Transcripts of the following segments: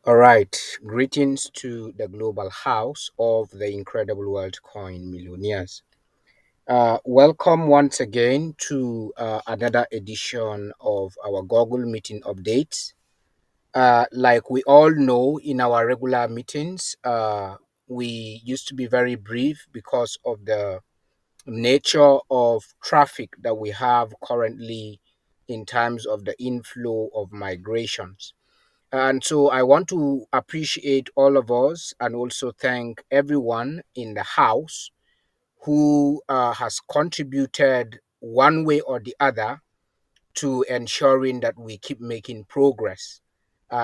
All right, greetings to the global house of the incredible world coin millionaires. Welcome once again to another edition of our Google meeting updates. Like we all know, in our regular meetings, we used to be very brief because of the nature of traffic that we have currently in terms of the inflow of migrations. And so I want to appreciate all of us and also thank everyone in the house who has contributed one way or the other to ensuring that we keep making progress.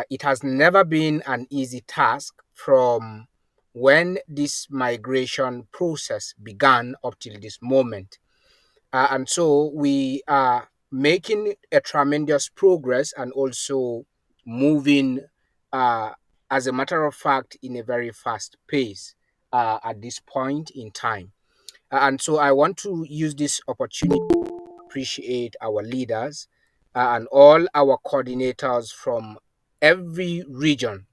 It has never been an easy task from when this migration process began up till this moment. And so we are making a tremendous progress and also moving, uh, as a matter of fact, in a very fast pace at this point in time. And so I want to use this opportunity to appreciate our leaders and all our coordinators from every region.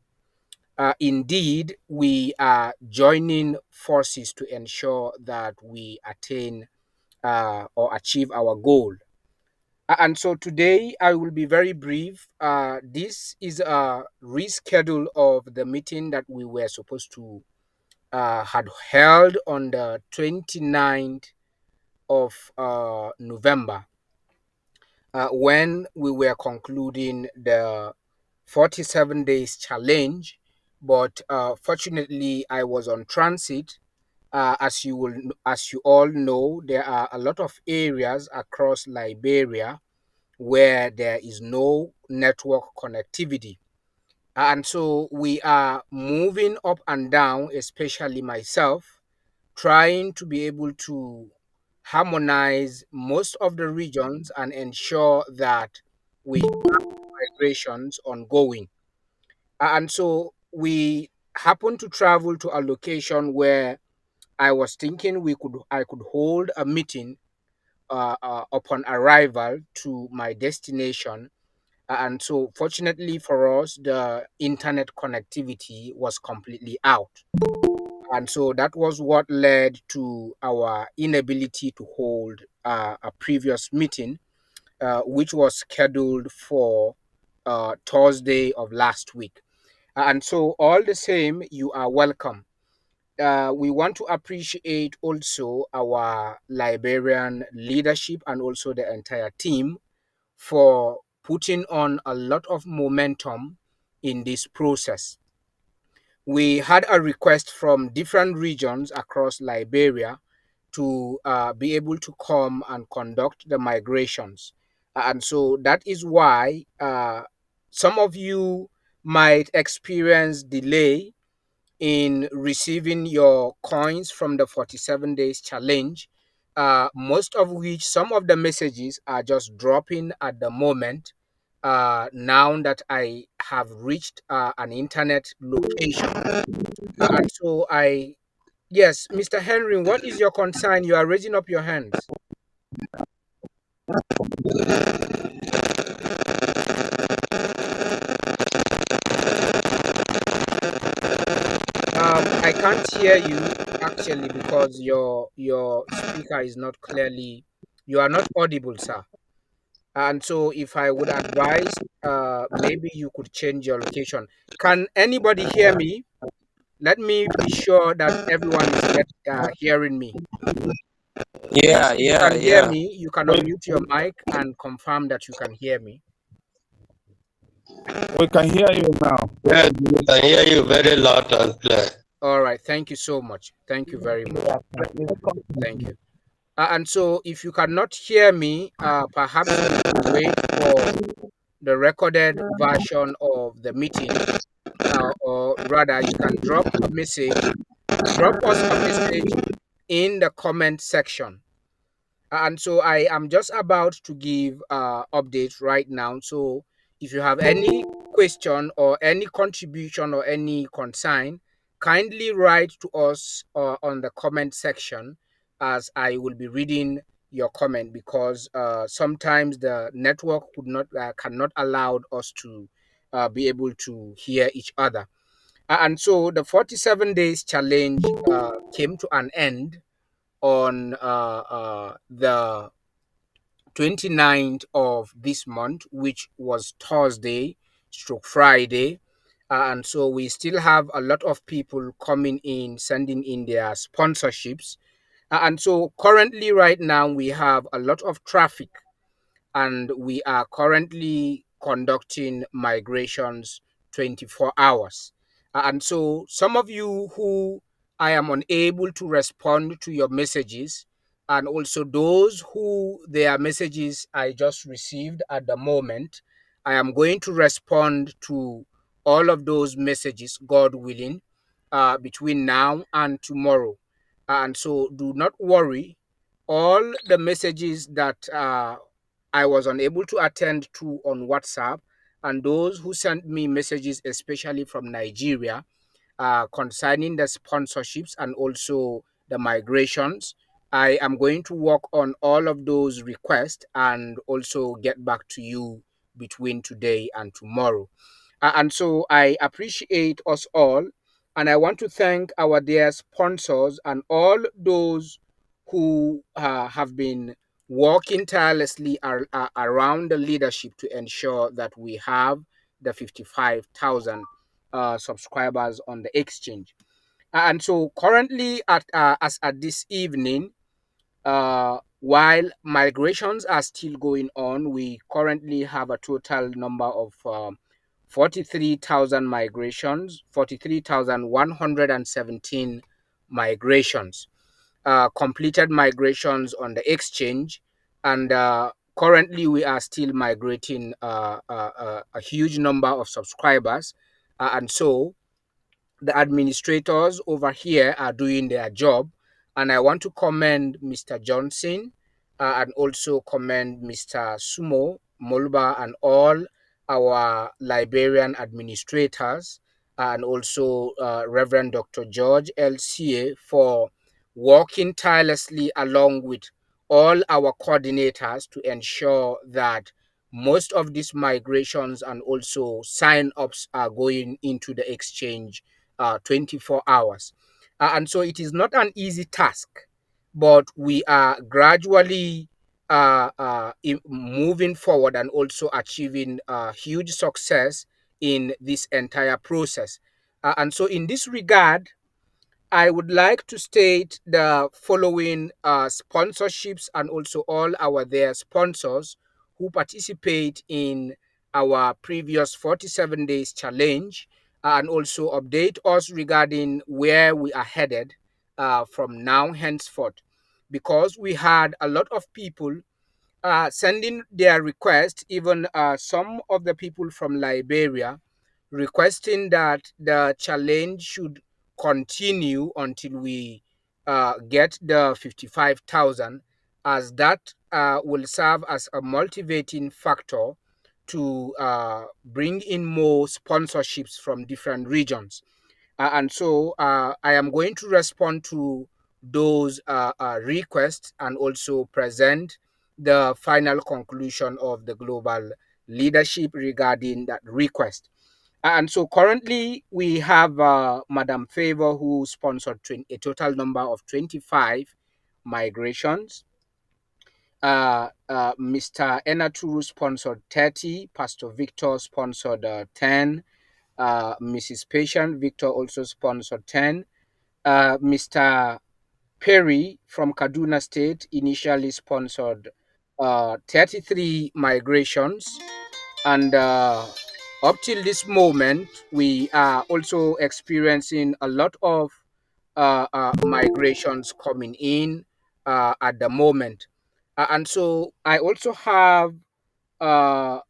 Indeed, we are joining forces to ensure that we attain or achieve our goal. And so today I will be very brief. This is a reschedule of the meeting that we were supposed to had held on the 29th of November when we were concluding the 47 days challenge. But fortunately, I was on transit. As you all know, there are a lot of areas across Liberia where there is no network connectivity. And so we are moving up and down, especially myself, trying to be able to harmonize most of the regions and ensure that we have migrations ongoing. And so we happen to travel to a location where I was thinking I could hold a meeting upon arrival to my destination. And so, fortunately for us, the internet connectivity was completely out. And so that was what led to our inability to hold a previous meeting, which was scheduled for Thursday of last week. And so, all the same, you are welcome. We want to appreciate also our Liberian leadership and also the entire team for putting on a lot of momentum in this process. We had a request from different regions across Liberia to be able to come and conduct the migrations. And so that is why some of you might experience delay in receiving your coins from the 47 days challenge, most of which some of the messages are just dropping at the moment. Now that I have reached an internet location. And so yes, Mr. Henry, what is your concern? You are raising up your hands. I can't hear you actually because your speaker is not clearly. You are not audible, sir. And so, if I would advise, maybe you could change your location. Can anybody hear me? Let me be sure that everyone is hearing me. Please, Yeah, if you yeah, can hear yeah. me, you can We, unmute your mic and confirm that you can hear me. we can hear you now. Yes, we can hear you very loud and clear. All right. Thank you so much. Thank you very much. Thank you. And so, if you cannot hear me, perhaps we could wait for the recorded version of the meeting, or rather, you can drop us a message in the comment section. And so I am just about to give updates right now. So if you have any question or any contribution or any concern, kindly write to us on the comment section, as I will be reading your comment, because sometimes the network would not cannot allow us to be able to hear each other. And so the 47 days challenge came to an end on the 29th of this month, which was Thursday stroke Friday. And so we still have a lot of people coming in, sending in their sponsorships. And so currently, right now, we have a lot of traffic, and we are currently conducting migrations 24 hours. And so some of you who I am unable to respond to your messages, and also those who their messages I just received at the moment, I am going to respond to all of those messages, God willing, between now and tomorrow. And so do not worry. All the messages that I was unable to attend to on WhatsApp, and those who sent me messages, especially from Nigeria, concerning the sponsorships and also the migrations. I am going to work on all of those requests and also get back to you between today and tomorrow. And so I appreciate us all. And I want to thank our dear sponsors and all those who have been working tirelessly around the leadership to ensure that we have the 55,000 subscribers on the exchange. And so currently, as at this evening, while migrations are still going on, we currently have a total number of 43,000 migrations, 43,117 migrations, completed migrations on the exchange. And currently, we are still migrating a huge number of subscribers. And so, the administrators over here are doing their job, and I want to commend Mr. Johnson, and also commend Mr. Sumo Molba and all our Liberian administrators, and also Reverend Dr. George LCA for working tirelessly along with all our coordinators to ensure that most of these migrations and also sign ups are going into the exchange 24 hours. And so it is not an easy task, but we are gradually moving forward and also achieving huge success in this entire process. And so, in this regard, I would like to state the following sponsorships and also all our their sponsors who participate in our previous 47 days challenge, and also update us regarding where we are headed from now henceforth, because we had a lot of people sending their request, even some of the people from Liberia requesting that the challenge should continue until we get the 55,000, as that will serve as a motivating factor to bring in more sponsorships from different regions. And so I am going to respond to those requests and also present the final conclusion of the global leadership regarding that request. And so currently we have Madam Favor, who sponsored a total number of 25 migrations. Mr. Enaturu sponsored 30. Pastor Victor sponsored 10. Mrs. Patient Victor also sponsored 10. Mr. Perry from Kaduna State initially sponsored 33 migrations. And up till this moment, we are also experiencing a lot of migrations coming in at the moment. And so I also have uh,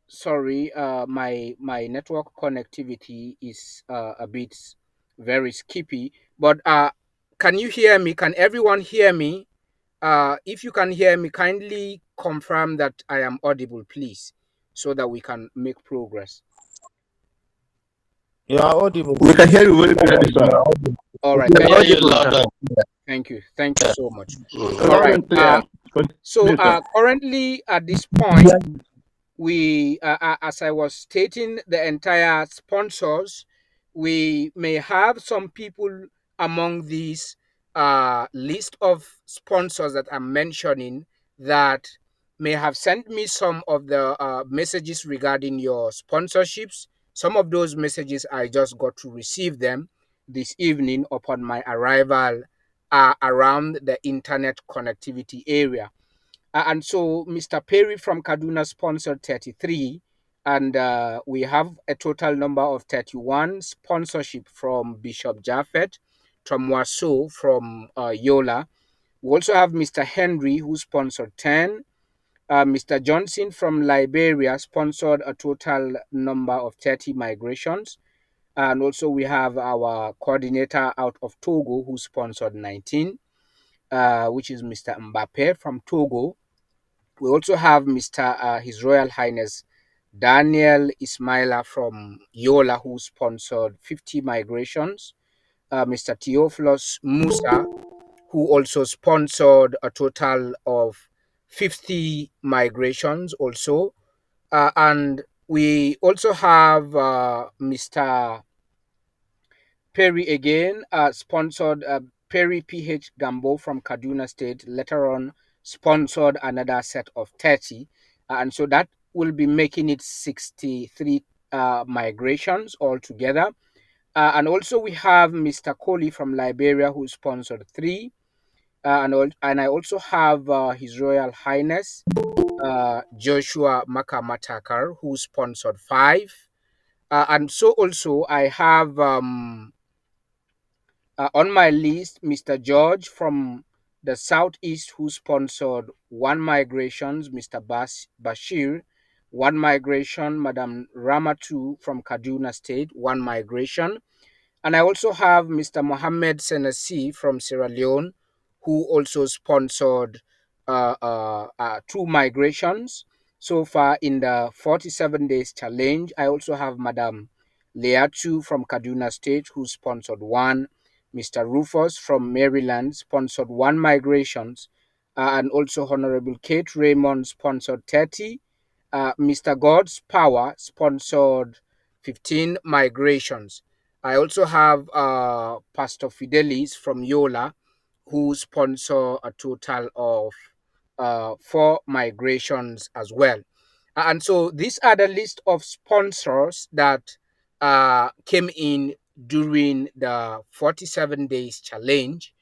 sorry, my network connectivity is a bit very skippy, but can you hear me? Can everyone hear me? If you can hear me, kindly confirm that I am audible, please, so that we can make progress. You are audible. We can hear you very clearly, sir. All right, We thank hear you you. loud and Thank you. Thank you so much. clear. All Loud right. and clear. So Continue, sir. currently at this point, we, as I was stating, the entire sponsors, we may have some people among these list of sponsors that I'm mentioning that may have sent me some of the messages regarding your sponsorships. Some of those messages I just got to receive them this evening upon my arrival around the internet connectivity area. And so Mr. Perry from Kaduna sponsored 33, and we have a total number of 31 sponsorship from Bishop Japheth, from Waso, from Yola. We also have Mr. Henry, who sponsored 10. Mr. Johnson from Liberia sponsored a total number of 30 migrations. And also we have our coordinator out of Togo who sponsored 19, which is Mr. Mbappe from Togo. We also have Mr. His Royal Highness Daniel Ismaila from Yola, who sponsored 50 migrations. Mr. Theophilus Musa, who also sponsored a total of 50 migrations also. And we also have Mr. Perry again, sponsored Perry PH Gambo from Kaduna State, later on sponsored another set of 30. And so that will be making it 63 migrations altogether. And also we have Mr. Coley from Liberia who sponsored 3. And I also have His Royal Highness Joshua Makamatakar who sponsored 5. And so also I have on my list, Mr. George from the Southeast, who sponsored 1 migrations, Mr. Bashir, 1 migration, Madam Ramatu from Kaduna State, 1 migration. And I also have Mr. Mohammed Senasi from Sierra Leone, who also sponsored 2 migrations. So far in the 47 days challenge, I also have Madam Leatu from Kaduna State, who sponsored 1. Mr. Rufus from Maryland sponsored 1 migrations. And also Honorable Kate Raymond sponsored 30. Mr. God's Power sponsored 15 migrations. I also have Pastor Fidelis from Yola, who sponsor a total of 4 migrations as well. And so these are the list of sponsors that came in during the 47 days challenge,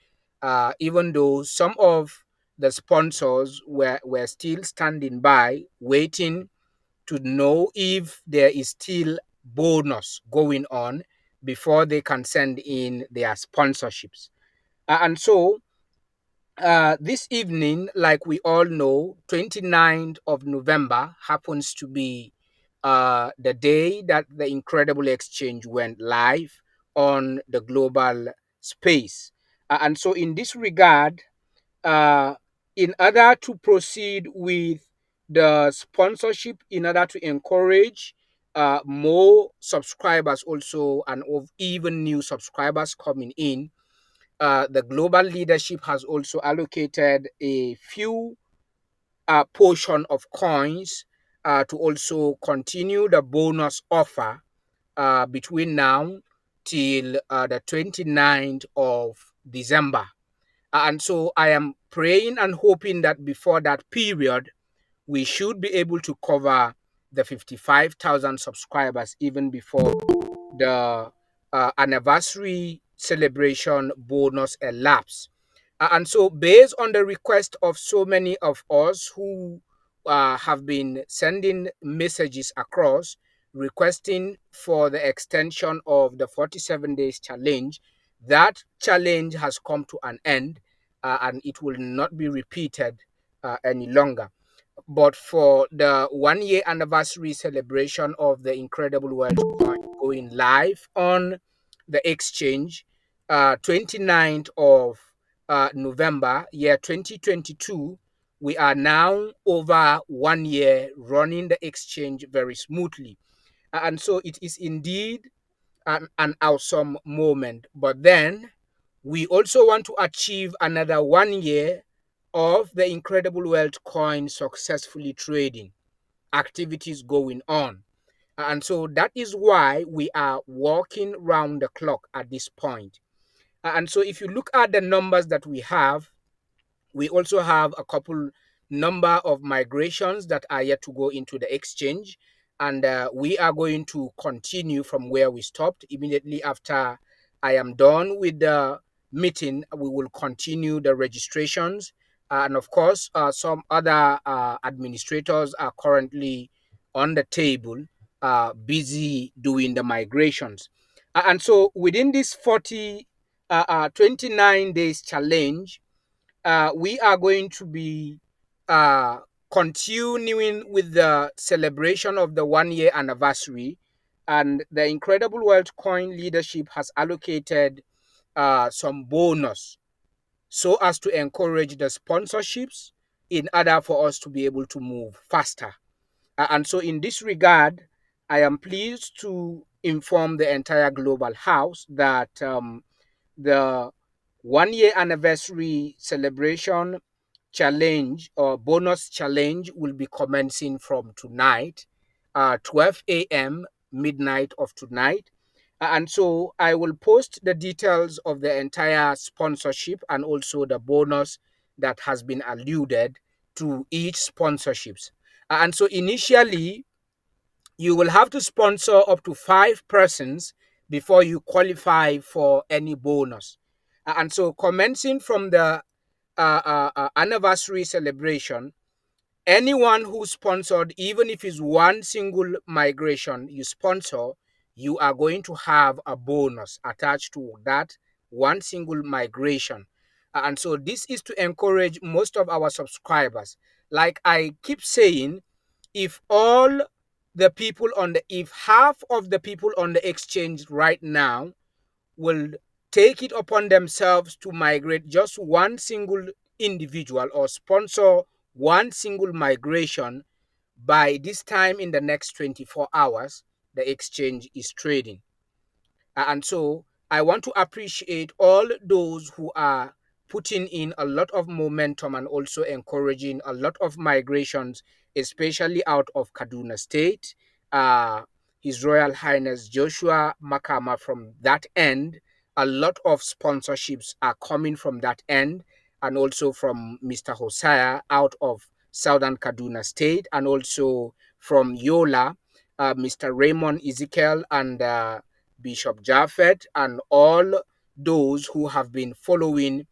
even though some of the sponsors were still standing by, waiting to know if there is still bonus going on before they can send in their sponsorships. And so this evening, like we all know, 29th of November happens to be the day that the Incredible Exchange went live on the global space. And so in this regard, uh, in order to proceed with the sponsorship, in order to encourage more subscribers also and of even new subscribers coming in, the global leadership has also allocated a few portion of coins to also continue the bonus offer between now till the 29th of December. And so I am praying and hoping that before that period, we should be able to cover the 55,000 subscribers even before the anniversary celebration bonus elapse. And so, based on the request of so many of us who have been sending messages across requesting for the extension of the 47 days challenge, that challenge has come to an end and it will not be repeated any longer. But for the 1 year anniversary celebration of the Incredible World Coin going live on the exchange, 29th of November, year 2022, we are now over 1 year running the exchange very smoothly. And so it is indeed an awesome moment. But then we also want to achieve another 1 year of the Incredible Wealth Coin successfully trading. activities going on. And so that is why we are working round the clock at this point. And so if you look at the numbers that we also have a couple number of migrations that are yet to go into the exchange, and we are going to continue from where we stopped. Immediately after I am done with the meeting, we will continue the registrations. And of course, some other administrators are currently on the table, busy doing the migrations. And so within this 29 days challenge, we are going to be uh, continuing with the celebration of the 1 year anniversary. And the Incredible Wealth Coin leadership has allocated some bonus so as to encourage the sponsorships in order for us to be able to move faster. And so, in this regard, I am pleased to inform the entire Global House that the 1 year anniversary celebration challenge or bonus challenge will be commencing from tonight, 12 a.m., midnight of tonight. And so I will post the details of the entire sponsorship and also the bonus that has been alluded to each sponsorships. And so initially, you will have to sponsor up to 5 persons before you qualify for any bonus. And so, commencing from the anniversary celebration, anyone who sponsored, even if it's one single migration you sponsor, you are going to have a bonus attached to that one single migration. And so, this is to encourage most of our subscribers. Like I keep saying, if all if half of the people on the exchange right now will take it upon themselves to migrate just one single individual or sponsor one single migration, by this time in the next 24 hours, the exchange is trading. And so I want to appreciate all those who are putting in a lot of momentum and also encouraging a lot of migrations, especially out of Kaduna State. Uh, His Royal Highness Joshua Makama from that end. A lot of sponsorships are coming from that end, and also from Mr. Hosea out of Southern Kaduna State, and also from Yola, Mr. Raymond Ezekiel and Bishop Japheth, and all those who have been following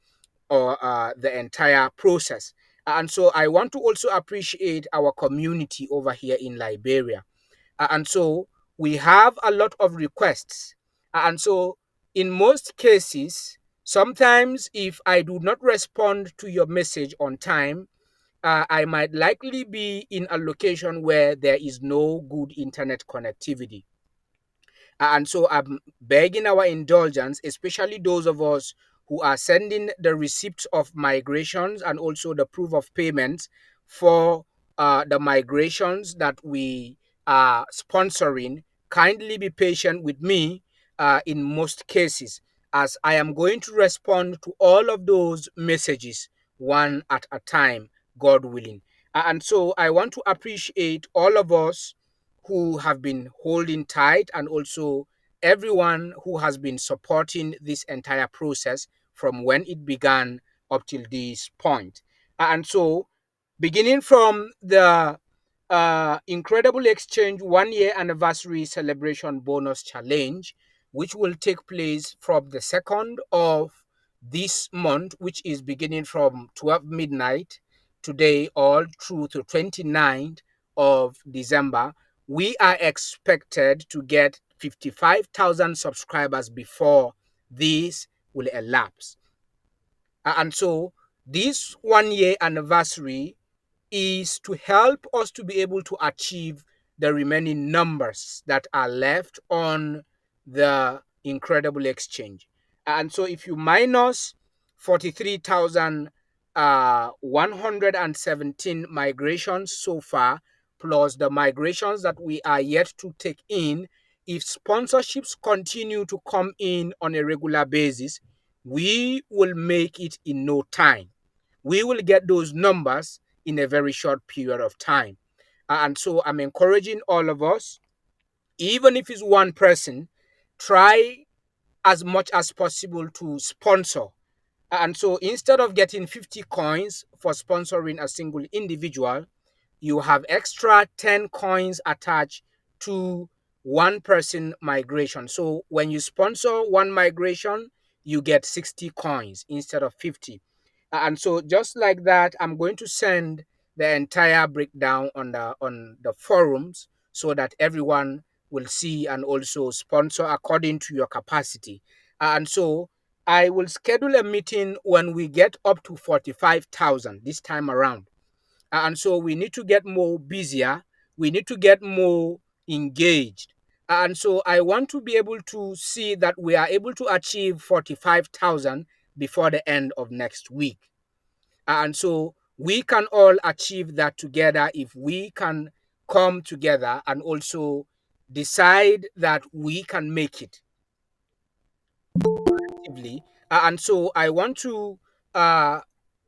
the entire process. And so I want to also appreciate our community over here in Liberia. And so we have a lot of requests. And so in most cases, sometimes if I do not respond to your message on time, I might likely be in a location where there is no good internet connectivity. And so I'm begging our indulgence, especially those of us who are sending the receipts of migrations and also the proof of payments for the migrations that we are sponsoring. Kindly be patient with me in most cases, as I am going to respond to all of those messages one at a time, God willing. And so I want to appreciate all of us who have been holding tight, and also everyone who has been supporting this entire process from when it began up till this point. And so, beginning from the Incredible Exchange 1 year anniversary celebration bonus challenge, which will take place from the 2nd of this month, which is beginning from 12 midnight today all through to 29th of December, we are expected to get 55,000 subscribers before this will elapse. And so this 1 year anniversary is to help us to be able to achieve the remaining numbers that are left on the Incredible Exchange. And so if you minus 43,117 migrations so far, plus the migrations that we are yet to take in, if sponsorships continue to come in on a regular basis, we will make it in no time. We will get those numbers in a very short period of time. And so I'm encouraging all of us, even if it's one person, try as much as possible to sponsor. And so instead of getting 50 coins for sponsoring a single individual, you have extra 10 coins attached to one person migration. So when you sponsor one migration, you get 60 coins instead of 50. And so just like that, I'm going to send the entire breakdown on the forums so that everyone will see and also sponsor according to your capacity. And so I will schedule a meeting when we get up to 45,000 this time around. And so we need to get more busier, we need to get more engaged. And so I want to be able to see that we are able to achieve 45,000 before the end of next week. And so we can all achieve that together if we can come together and also decide that we can make it actively. And so I want to uh,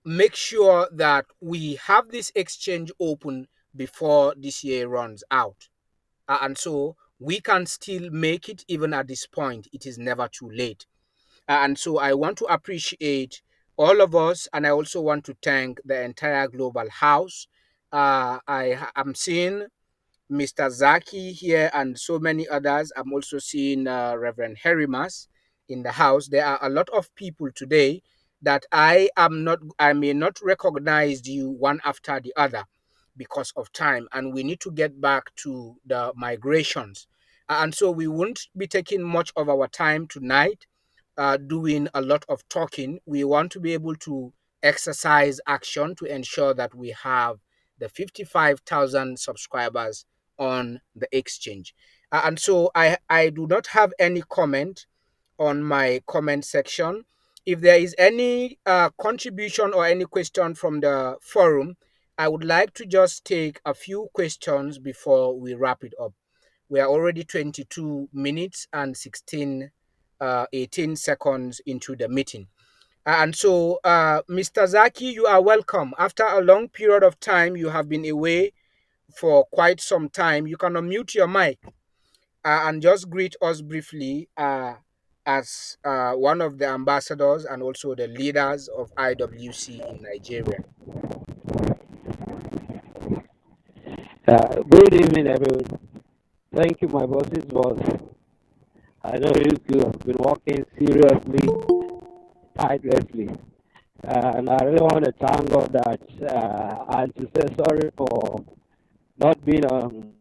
make sure that we have this exchange open before this year runs out. And so we can still make it even at this point. It is never too late. And so I want to appreciate all of us, and I also want to thank the entire Global House. I am seeing Mr. Zaki here and so many others. I'm also seeing Reverend Herimas in the house. There are a lot of people today that I may not recognize you one after the other because of time, and we need to get back to the migrations. And so we won't be taking much of our time tonight doing a lot of talking. We want to be able to exercise action to ensure that we have the 55,000 subscribers on the exchange. And so I do not have any comment on my comment section. If there is any contribution or any question from the forum, I would like to just take a few questions before we wrap it up. We are already 22 minutes and 18 seconds into the meeting. And so, Mr. Zaki, you are welcome. After a long period of time, you have been away for quite some time. You can unmute your mic and just greet us briefly as one of the ambassadors and also the leaders of IWC in Nigeria. Good evening, everyone. Thank you, my bosses, boss. I know you have been working seriously, tirelessly, and I really want to thank God that and to say sorry for not being on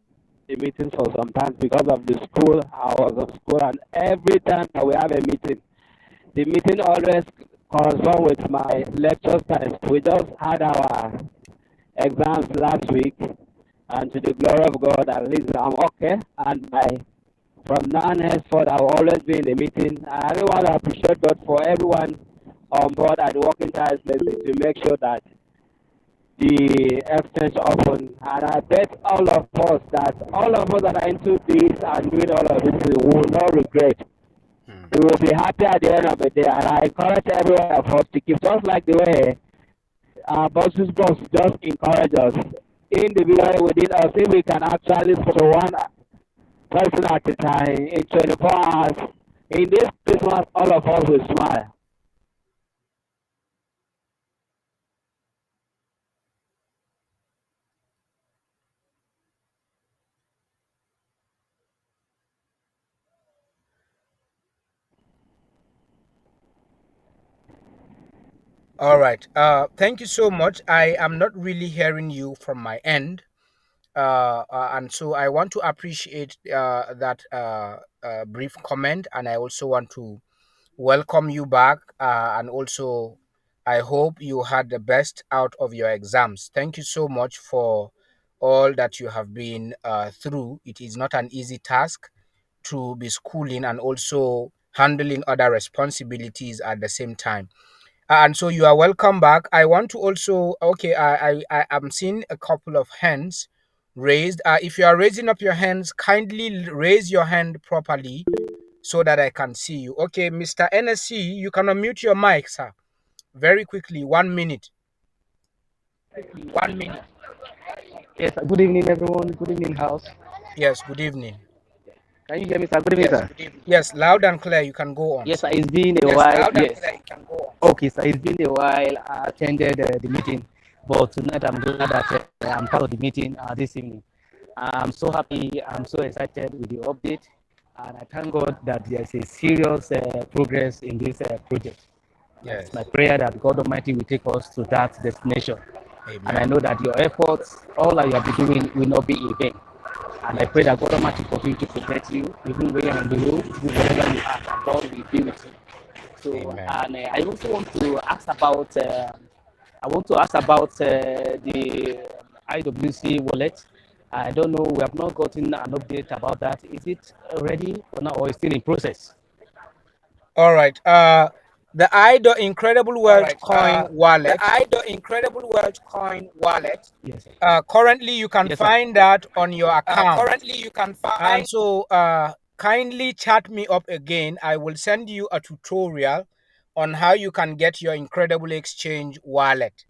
the meetings for some time because of the school. I was on school, and every time that we have a meeting, the meeting always corresponds with my lecture times. We just had our exams last week, and to the glory of God, at least I'm okay. And from now on henceforth, I will always be in the meeting. I really want to appreciate God for everyone on board at the Working Ties to make sure that the exchange open. And I bet all of us that are into this and doing all of this, we will not regret. We will be happy at the end of the day. And I encourage everyone of us to keep just like the way bosses boss just encourage us individually within us. If we can actually for one person at a time in 24 hours, in this Christmas, all of us will smile. All right. Thank you so much. I am not really hearing you from my end. And so I want to appreciate that brief comment, and I also want to welcome you back. And also, I hope you had the best out of your exams. Thank you so much for all that you have been through. It is not an easy task to be schooling and also handling other responsibilities at the same time. And so you are welcome back. I want to also, okay, I am seeing a couple of hands raised. If you are raising up your hands, kindly raise your hand properly so that I can see you. Okay, Mr. NSC, you can unmute your mic, sir. Very quickly, 1 minute. 1 minute. Yes, good evening, everyone. Good evening, house. Yes, good evening. Can you hear me, sir? Good evening, sir. Yes, loud and clear. You can go on, Yes, sir. sir. It's been a while. Yes. Okay, sir. It's been a while. I attended the meeting, but tonight I'm glad that I'm part of the meeting this evening. I'm so happy. I'm so excited with the update, and I thank God that there's a serious progress in this project. And it's my Yes. prayer that God Almighty will take us to that destination. And I Amen. know that your efforts, all that you have been doing, will not be in vain. And I pray Yes. that God Almighty continue to protect you, even when you're on the road, even wherever you are, that God will be with you. So, Amen. and I also want to ask about, the IWC wallet. I don't know, we have not gotten an update about that. Is it ready or not, or is it still in process? All right. The IDO Incredible Wealth Coin wallet. Yes, sir. Currently, you can Yes, sir. find that on your account. And so, kindly chat me up again. I will send you a tutorial on how you can get your Incredible Exchange wallet,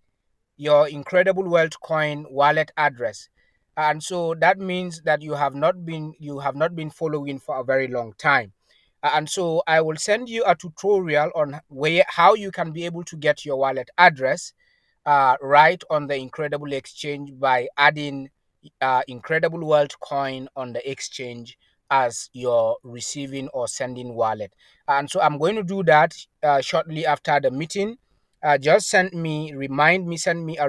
your Incredible Wealth Coin wallet address. And so that means that you have not been following for a very long time. And so I will send you a tutorial on how you can be able to get your wallet address right on the Incredible Exchange by adding Incredible World Coin on the exchange as your receiving or sending wallet. And so I'm going to do that shortly after the meeting. Just send me a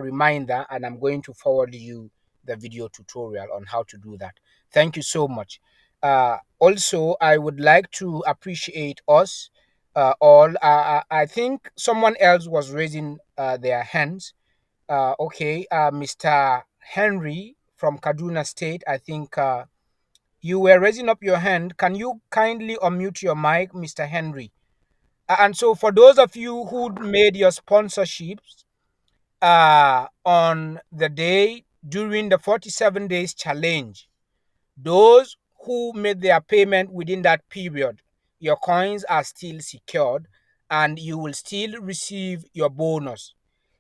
reminder, and I'm going to forward you the video tutorial on how to do that. Thank you so much. Also, I would like to appreciate us all. I think someone else was raising their hands. Okay, Mr. Henry from Kaduna State, I think you were raising up your hand. Can you kindly unmute your mic, Mr. Henry? And so, for those of you who made your sponsorships on the day during the 47 days challenge, those who made their payment within that period, your coins are still secured and you will still receive your bonus.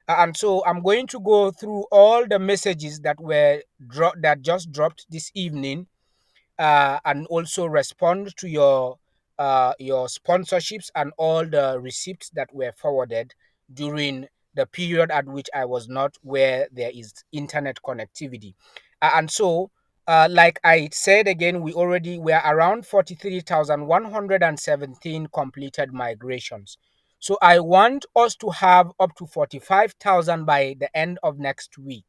And so I'm going to go through all the messages that just dropped this evening, and also respond to your sponsorships and all the receipts that were forwarded during the period at which I was not where there is internet connectivity. And so, like I said again, we are around 43,117 completed migrations. So I want us to have up to 45,000 by the end of next week.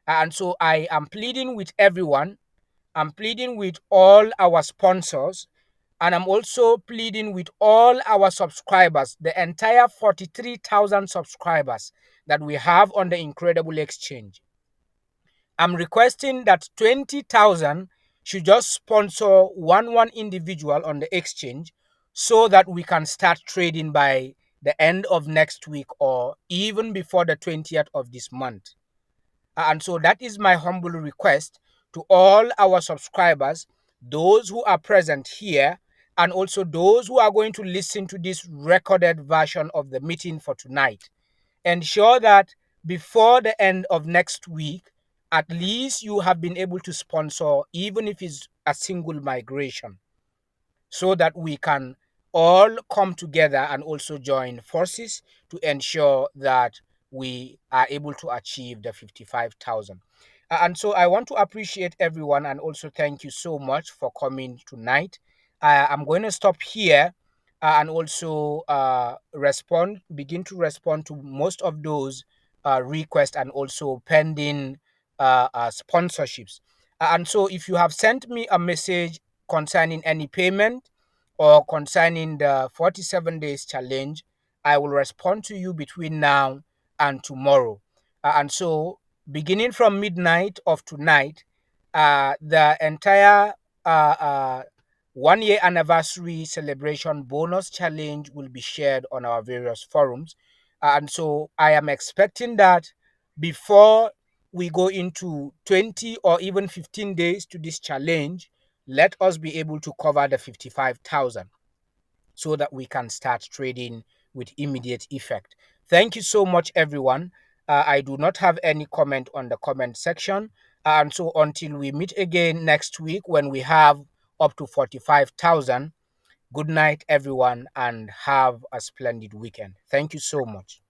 And so I am pleading with everyone. I'm pleading with all our sponsors, and I'm also pleading with all our subscribers, the entire 43,000 subscribers that we have on the Incredible Exchange. I'm requesting that 20,000 should just sponsor one individual on the exchange so that we can start trading by the end of next week or even before the 20th of this month. And so that is my humble request to all our subscribers, those who are present here, and also those who are going to listen to this recorded version of the meeting for tonight. Ensure that before the end of next week, at least you have been able to sponsor, even if it's a single migration, so that we can all come together and also join forces to ensure that we are able to achieve the 55,000. And so I want to appreciate everyone and also thank you so much for coming tonight. I'm going to stop here and also begin to respond to most of those requests and also pending sponsorships. And so if you have sent me a message concerning any payment or concerning the 47 days challenge, I will respond to you between now and tomorrow. And so, beginning from midnight of tonight, the entire 1 year anniversary celebration bonus challenge will be shared on our various forums. And so, I am expecting that before we go into 20 or even 15 days to this challenge, let us be able to cover the 55,000 so that we can start trading with immediate effect. Thank you so much, everyone. I do not have any comment on the comment section. And so until we meet again next week when we have up to 45,000, good night, everyone, and have a splendid weekend. Thank you so much.